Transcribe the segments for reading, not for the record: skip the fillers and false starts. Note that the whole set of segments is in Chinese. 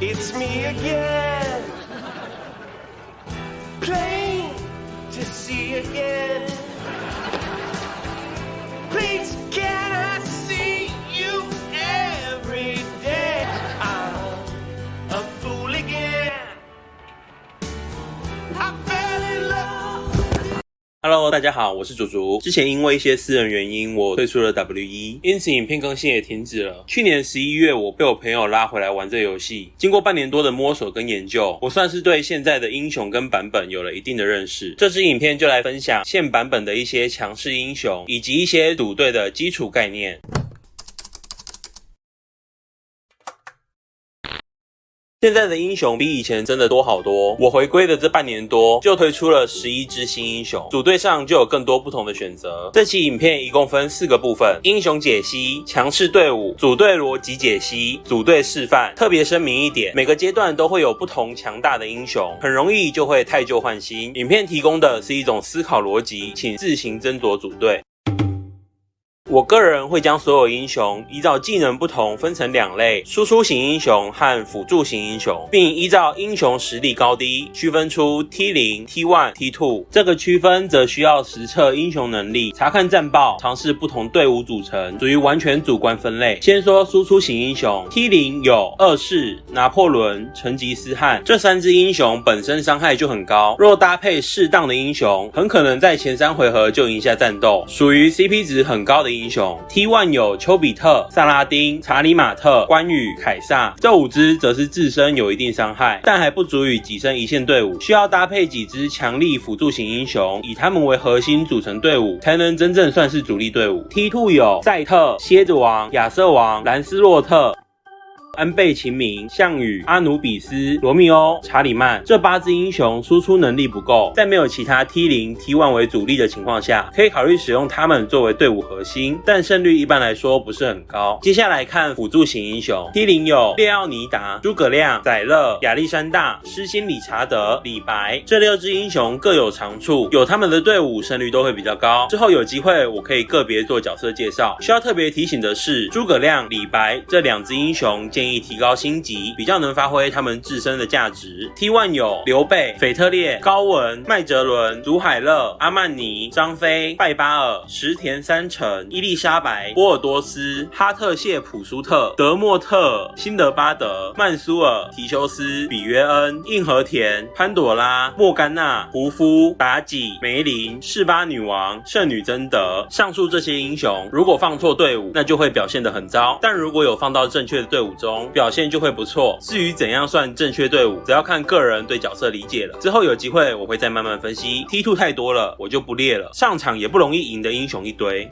It's me again. Plain to see again. Please can I see you every day? I'm a fool again. I fell in love.Hello， 大家好，我是竹竹。之前因为一些私人原因，我退出了 W1， 因此影片更新也停止了。去年11月，我被我朋友拉回来玩这游戏，经过半年多的摸索跟研究，我算是对现在的英雄跟版本有了一定的认识。这支影片就来分享现版本的一些强势英雄，以及一些组队的基础概念。现在的英雄比以前真的多好多，我回归的这半年多就推出了11支新英雄，组队上就有更多不同的选择。这期影片一共分4个部分：英雄解析、强势队伍、组队逻辑解析、组队示范。特别声明一点，每个阶段都会有不同强大的英雄，很容易就会汰旧换新。影片提供的是一种思考逻辑，请自行斟酌组队。我个人会将所有英雄依照技能不同分成2类，输出型英雄和辅助型英雄，并依照英雄实力高低区分出 T0、T1、T2。这个区分则需要实测英雄能力、查看战报、尝试不同队伍组成，属于完全主观分类。先说输出型英雄 ，T0 有二世、拿破仑、成吉思汗，这3支英雄本身伤害就很高，若搭配适当的英雄，很可能在前3回合就赢下战斗，属于 CP 值很高的英雄。T1 有丘比特、萨拉丁、查理马特、关羽、凯撒，这5支则是自身有一定伤害，但还不足以跻身一线队伍，需要搭配几支强力辅助型英雄，以他们为核心组成队伍，才能真正算是主力队伍。T2 有赛特、蝎子王、亚瑟王、兰斯洛特、安倍晴明、项羽、阿努比斯、罗密欧、查理曼，这8支英雄输出能力不够，在没有其他 T0、T1 为主力的情况下，可以考虑使用他们作为队伍核心，但胜率一般来说不是很高。接下来看辅助型英雄 ，T0 有列奥尼达、诸葛亮、载勒、亚历山大、施辛理查德、李白，这6支英雄各有长处，有他们的队伍胜率都会比较高。之后有机会我可以个别做角色介绍。需要特别提醒的是，诸葛亮、李白这2支英雄建议提高星级，比较能发挥他们自身的价值。T1 有刘备、腓特烈、高文、麦哲伦、祖海勒、阿曼尼、张飞、拜巴尔、石田三成、伊丽莎白、波尔多斯、哈特谢普苏特、德莫特、辛德巴德、曼苏尔、提修斯、比约恩、硬和田、潘朵拉、莫甘娜、胡夫、妲己、梅林、示巴女王、圣女贞德。上述这些英雄如果放错队伍，那就会表现得很糟，但如果有放到正确的队伍中，表现就会不错。至于怎样算正确队伍，只要看个人对角色理解了。之后有机会我会再慢慢分析。T2 太多了，我就不列了。上场也不容易赢的英雄一堆。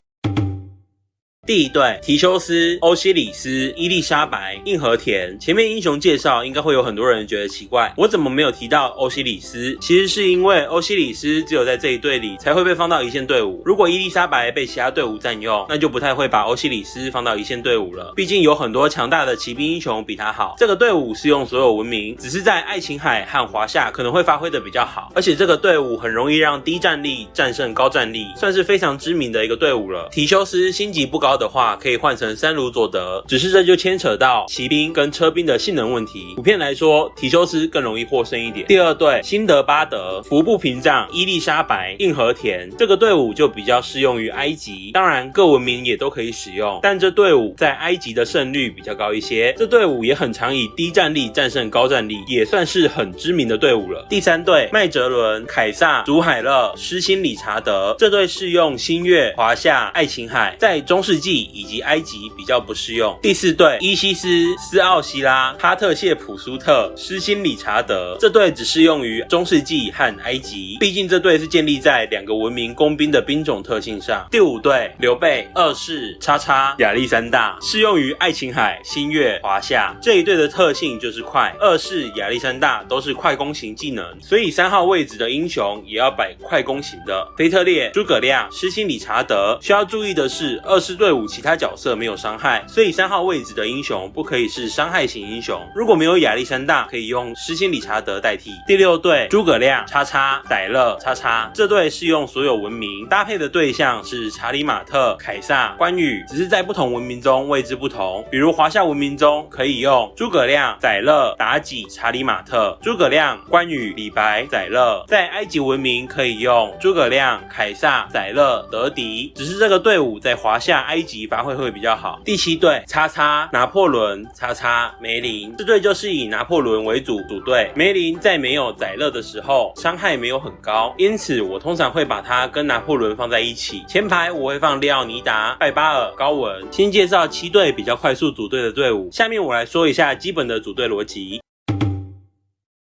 第一队，提修斯、欧西里斯、伊丽莎白、硬和田。前面英雄介绍应该会有很多人觉得奇怪，我怎么没有提到欧西里斯？其实是因为欧西里斯只有在这一队里才会被放到一线队伍，如果伊丽莎白被其他队伍占用，那就不太会把欧西里斯放到一线队伍了。毕竟有很多强大的骑兵英雄比他好。这个队伍适用所有文明，只是在爱琴海和华夏可能会发挥的比较好，而且这个队伍很容易让低战力战胜高战力，算是非常知名的一个队伍了。提修斯星级不高的话，可以换成三卢佐德，只是这就牵扯到骑兵跟车兵的性能问题。普遍来说，提修斯更容易获胜一点。第二队，辛德巴德、服部屏障、伊丽莎白、硬和田，这个队伍就比较适用于埃及，当然各文明也都可以使用，但这队伍在埃及的胜率比较高一些。这队伍也很常以低战力战胜高战力，也算是很知名的队伍了。第三队，麦哲伦、凯撒、祖海勒、施辛理查德，这队适用新月、华夏、爱琴海，在中世纪以及埃及比较不适用。第四队，伊西斯、斯奥西拉、哈特谢普苏特、施辛理查德，这队只适用于中世纪和埃及，毕竟这队是建立在2个文明工兵的兵种特性上。第五队，刘备、二世、叉叉、亚历山大，适用于爱琴海、新月、华夏，这一队的特性就是快，二世、亚历山大都是快攻型技能，所以3号位置的英雄也要摆快攻型的。腓特烈、诸葛亮、施辛理查德。需要注意的是，二世队队伍其他角色没有伤害，所以3号位置的英雄不可以是伤害型英雄。如果没有亚历山大，可以用失心理查德代替。第6队诸葛亮叉叉载勒叉叉，这队适用所有文明，搭配的对象是查理马特、凯撒、关羽，只是在不同文明中位置不同。比如华夏文明中可以用诸葛亮、载勒、妲己、查理马特，诸葛亮、关羽、李白、载勒。在埃及文明可以用诸葛亮、凯撒、载勒、德迪，只是这个队伍在华夏埃及发挥会比较好。第7队叉叉拿破仑叉叉梅林，这队就是以拿破仑为主队。梅林在没有载勒的时候伤害没有很高，因此我通常会把他跟拿破仑放在一起。前排我会放利奥尼达、拜巴尔、高文。先介绍7队比较快速组队的队伍，下面我来说一下基本的组队逻辑。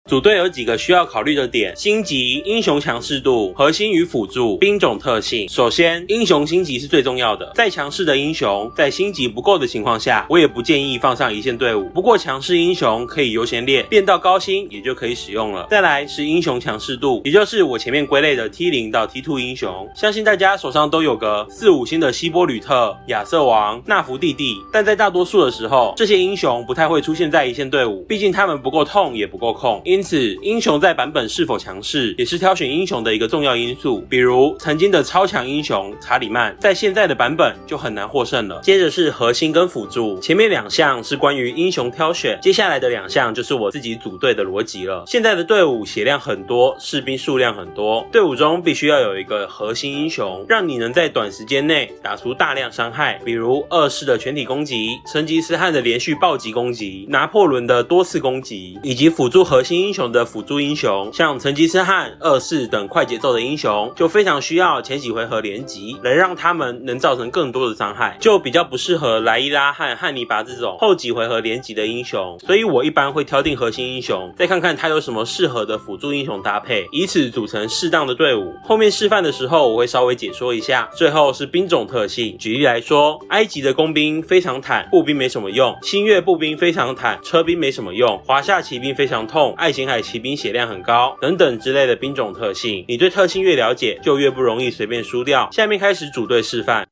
组队有几个需要考虑的点：星级、英雄强势度、核心与辅助、兵种特性。首先，英雄星级是最重要的。再强势的英雄，在星级不够的情况下，我也不建议放上一线队伍。不过强势英雄可以优先练，练到高星也就可以使用了。再来是英雄强势度，也就是我前面归类的 T0 到 T2 英雄。相信大家手上都有个4、5星的希波吕特、亚瑟王、纳福弟弟，但在大多数的时候，这些英雄不太会出现在一线队伍，毕竟他们不够痛也不够控。因此，英雄在版本是否强势，也是挑选英雄的一个重要因素。比如曾经的超强英雄查理曼，在现在的版本就很难获胜了。接着是核心跟辅助，前面2项是关于英雄挑选，接下来的2项就是我自己组队的逻辑了。现在的队伍血量很多，士兵数量很多，队伍中必须要有一个核心英雄，让你能在短时间内打出大量伤害，比如2世的全体攻击、成吉思汗的连续暴击攻击、拿破仑的多次攻击，以及辅助核心英雄的辅助英雄，像成吉思汗、2世等快节奏的英雄，就非常需要前几回合连击，来让他们能造成更多的伤害，就比较不适合莱伊拉和汉尼拔这种后几回合连击的英雄。所以我一般会挑定核心英雄，再看看他有什么适合的辅助英雄搭配，以此组成适当的队伍。后面示范的时候我会稍微解说一下。最后是兵种特性，举例来说，埃及的工兵非常坦，步兵没什么用；新月步兵非常坦，车兵没什么用；华夏骑兵非常痛，爱琴海骑兵血量很高等等之类的兵种特性。你对特性越了解，就越不容易随便输掉。下面开始组队示范。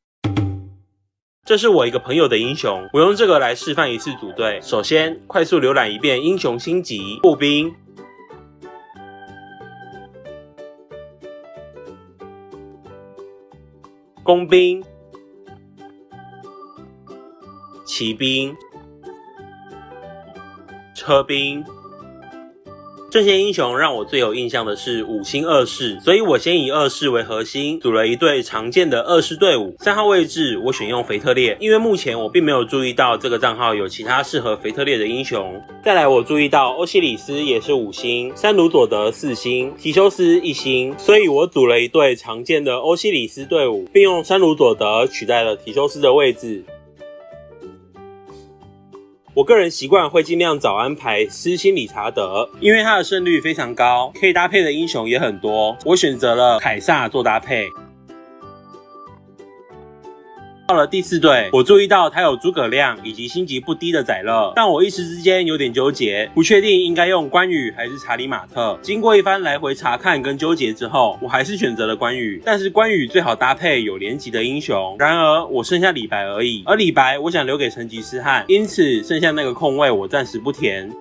这是我一个朋友的英雄，我用这个来示范一次组队。首先，快速浏览一遍英雄星级。步兵、工兵、骑兵、车兵。这些英雄让我最有印象的是5星2世，所以我先以2世为核心，组了一队常见的2世队伍。3号位置我选用腓特烈，因为目前我并没有注意到这个账号有其他适合腓特烈的英雄。再来我注意到欧西里斯也是5星，山鲁佐德4星，提修斯1星，所以我组了一队常见的欧西里斯队伍，并用山鲁佐德取代了提修斯的位置。我个人习惯会尽量早安排失心理查德，因为他的胜率非常高，可以搭配的英雄也很多。我选择了凯撒做搭配。到了第4队，我注意到他有诸葛亮以及星级不低的载勒，但我一时之间有点纠结，不确定应该用关羽还是查理马特。经过一番来回查看跟纠结之后，我还是选择了关羽。但是关羽最好搭配有连击的英雄，然而我剩下李白而已，而李白我想留给成吉思汗，因此剩下那个空位我暂时不填。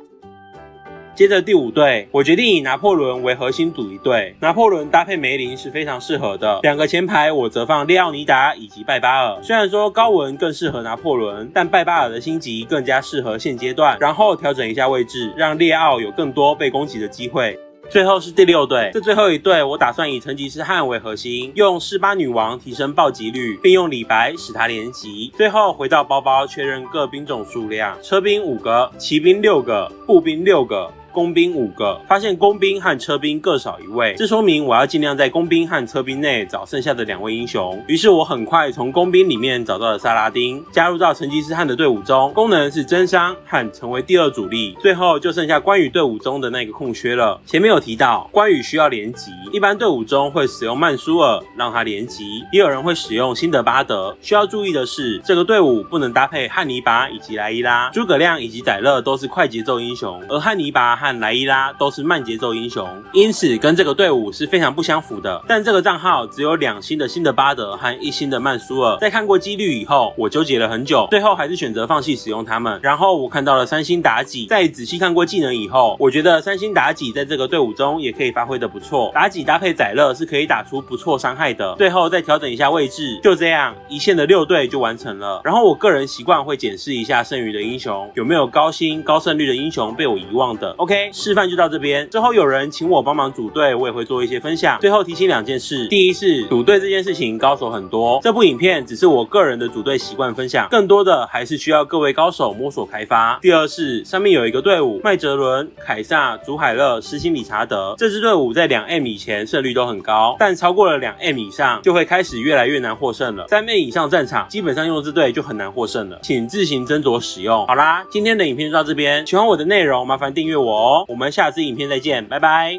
接着第5队，我决定以拿破仑为核心组一队。拿破仑搭配梅林是非常适合的。2个前排我则放列奥尼达以及拜巴尔。虽然说高文更适合拿破仑，但拜巴尔的星级更加适合现阶段。然后调整一下位置，让列奥有更多被攻击的机会。最后是第6队，这最后一队我打算以成吉思汗为核心，用示巴女王提升暴击率，并用李白使他连击。最后回到包包确认各兵种数量，车兵5个，骑兵6个，步兵6个，工兵5个，发现工兵和车兵各少1位，这说明我要尽量在工兵和车兵内找剩下的2位英雄。于是我很快从工兵里面找到了萨拉丁，加入到成吉思汗的队伍中，功能是增伤和成为第2主力。最后就剩下关羽队伍中的那个空缺了。前面有提到关羽需要连击，一般队伍中会使用曼苏尔让他连击，也有人会使用辛德巴德。需要注意的是，这个队伍不能搭配汉尼拔以及莱伊拉。诸葛亮以及载勒都是快节奏英雄，而汉尼拔和和莱伊拉都是慢节奏英雄，因此跟这个队伍是非常不相符的。但这个账号只有2星的辛德巴德和1星的曼苏尔，在看过几率以后，我纠结了很久，最后还是选择放弃使用他们。然后我看到了3星妲己，在仔细看过技能以后，我觉得3星妲己在这个队伍中也可以发挥得不错。妲己搭配宰勒是可以打出不错伤害的，最后再调整一下位置，就这样一线的6队就完成了。然后我个人习惯会检视一下剩余的英雄有没有高星高胜率的英雄被我遗忘的。OK， 示范就到这边，之后有人请我帮忙组队，我也会做一些分享。最后提醒2件事，第一是组队这件事情高手很多，这部影片只是我个人的组队习惯分享，更多的还是需要各位高手摸索开发。第二是上面有一个队伍，麦哲伦、凯撒、祖海勒、施辛理查德，这支队伍在2M 以前胜率都很高，但超过了2M 以上就会开始越来越难获胜了。3M 以上战场基本上用这队就很难获胜了，请自行斟酌使用。好啦，今天的影片就到这边，喜欢我的内容麻烦订阅我哦，我们下支影片再见，拜拜。